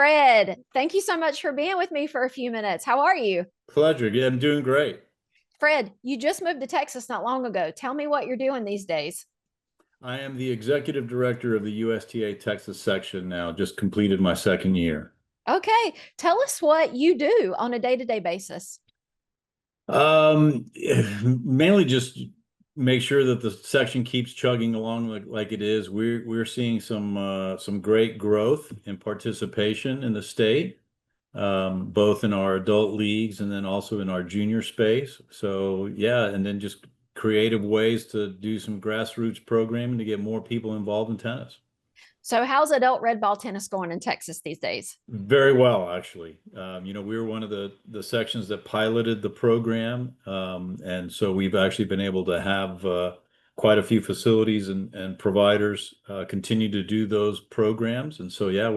Fred, thank you so much for being with me for a few minutes. How are you? Pleasure. Yeah, I'm doing great. Fred, you just moved to Texas not long ago. Tell me what you're doing these days. I am the executive director of the USTA Texas section now, just completed my second year. Okay, tell us what you do on a day-to-day basis. Um, Mainly just make sure that the section keeps chugging along like it is. We're seeing some great growth and participation in the state, both in our adult leagues and then also in our junior space. So yeah, and then just creative ways to do some grassroots programming to get more people involved in tennis. So, how's adult red ball tennis going in Texas these days? Very well, actually. We were one of the sections that piloted the program, and so we've actually been able to have quite a few facilities and providers continue to do those programs. And so, yeah,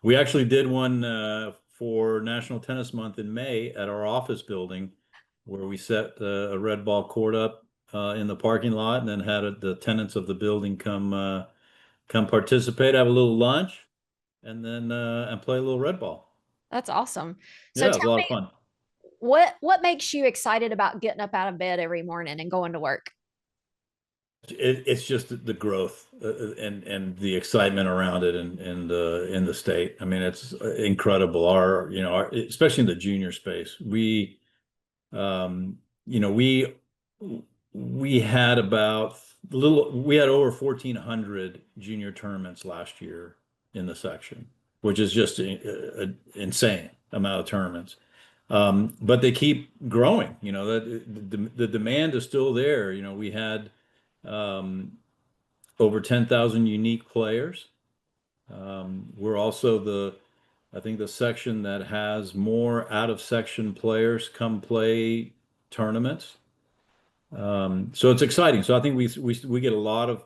we actually did one for National Tennis Month in May at our office building, where we set a red ball court up in the parking lot, and then had the tenants of the building come participate, have a little lunch and play a little red ball. That's awesome. So, Yeah, it was a tell lot me of fun. what makes you excited about getting up out of bed every morning and going to work? It's just the growth and the excitement around it and in the state. I mean, it's incredible. Especially in the junior space, um, you know, we we had we had over 1,400 junior tournaments last year in the section, which is just an insane amount of tournaments. But they keep growing. The demand is still there. We had um, over 10,000 unique players. We're also I think the section that has more out of section players come play tournaments. So it's exciting. So I think we get a lot of,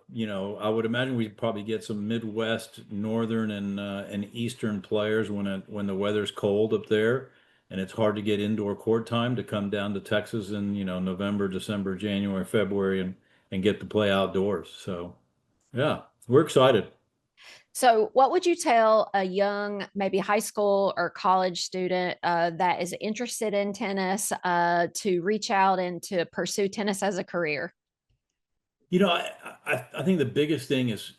I would imagine we probably get some Midwest, Northern, and Eastern players when the weather's cold up there, and it's hard to get indoor court time to come down to Texas in, November, December, January, February, and get to play outdoors. So yeah, we're excited. So, what would you tell a young, maybe high school or college student that is interested in tennis to reach out and to pursue tennis as a career? I think the biggest thing is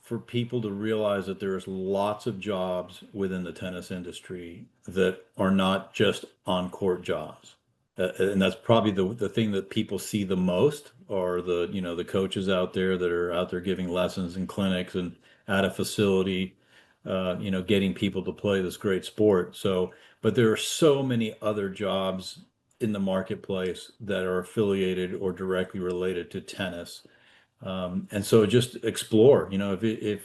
for people to realize that there's lots of jobs within the tennis industry that are not just on court jobs. And that's probably the thing that people see the most are the coaches out there that are out there giving lessons and clinics and at a facility, getting people to play this great sport. So, but there are so many other jobs in the marketplace that are affiliated or directly related to tennis. And so just explore, if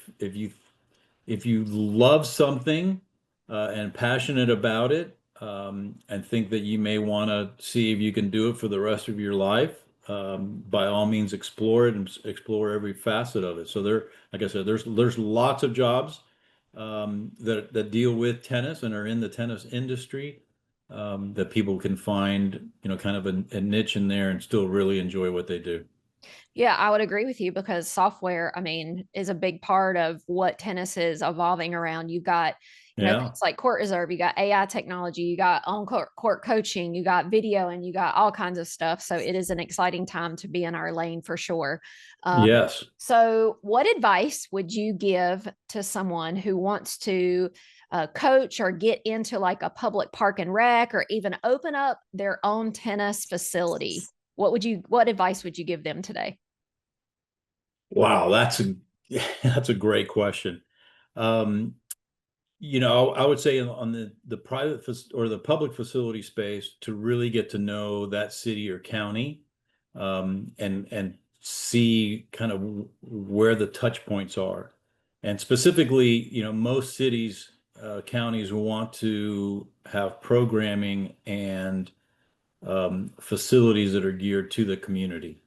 you love something and passionate about it, and think that you may want to see if you can do it for the rest of your life, by all means explore it and explore every facet of it. So like I said, there's lots of jobs that deal with tennis and are in the tennis industry, that people can find, kind of a niche in there and still really enjoy what they do. Yeah, I would agree with you because software, I mean, is a big part of what tennis is evolving around. You got, Yeah. things like court reserve, you got AI technology, you got court coaching, you got video, and you got all kinds of stuff. So it is an exciting time to be in our lane for sure. Um, Yes. so, what advice would you give to someone who wants to coach or get into like a public park and rec or even open up their own tennis facility? What advice would you give them today? Wow, that's a great question. Um, I would say on the private or the public facility space to really get to know that city or county, and see kind of where the touch points are. And specifically, most cities, counties want to have programming and facilities that are geared to the community.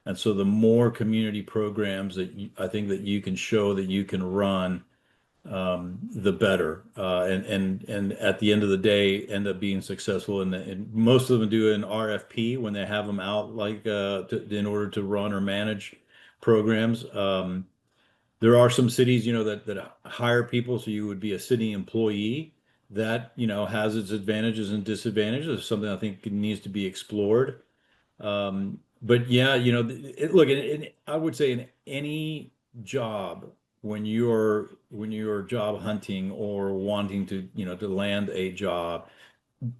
And so the more community programs I think that you can show that you can run, the better. And at the end of the day, end up being successful. And most of them do an RFP when they have them out, like in order to run or manage programs. There are some cities, that hire people, so you would be a city employee. That, has its advantages and disadvantages. It's something I think needs to be explored. But yeah, look, I would say in any job, when you're job hunting or wanting to land a job,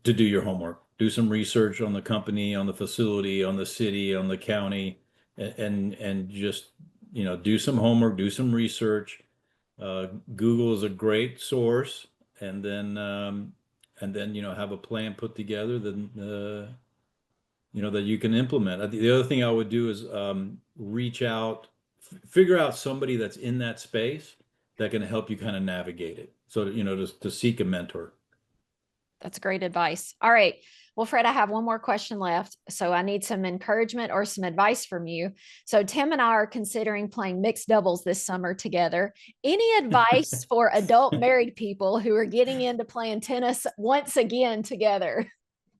to do your homework, do some research on the company, on the facility, on the city, on the county, and just do some homework, do some research. Google is a great source, and then have a plan put together. Then that you can implement. The other thing I would do is reach out, figure out somebody that's in that space that can help you kind of navigate it. So to seek a mentor. That's great advice. All right. Well, Fred, I have one more question left. So I need some encouragement or some advice from you. So Tim and I are considering playing mixed doubles this summer together. Any advice for adult married people who are getting into playing tennis once again together?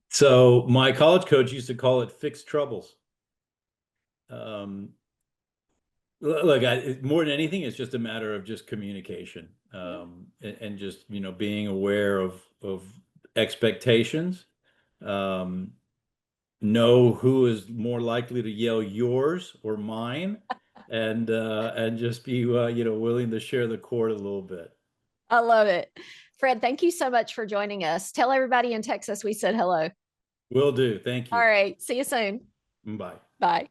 So my college coach used to call it fixed troubles. Um, Look, more than anything, it's just a matter of just communication, and just being aware of expectations. Um, know who is more likely to yell yours or mine, and just be willing to share the court a little bit. I love it. Fred, thank you so much for joining us. Tell everybody in Texas we said hello. Will do. Thank All you. right. See you soon. Bye. Bye.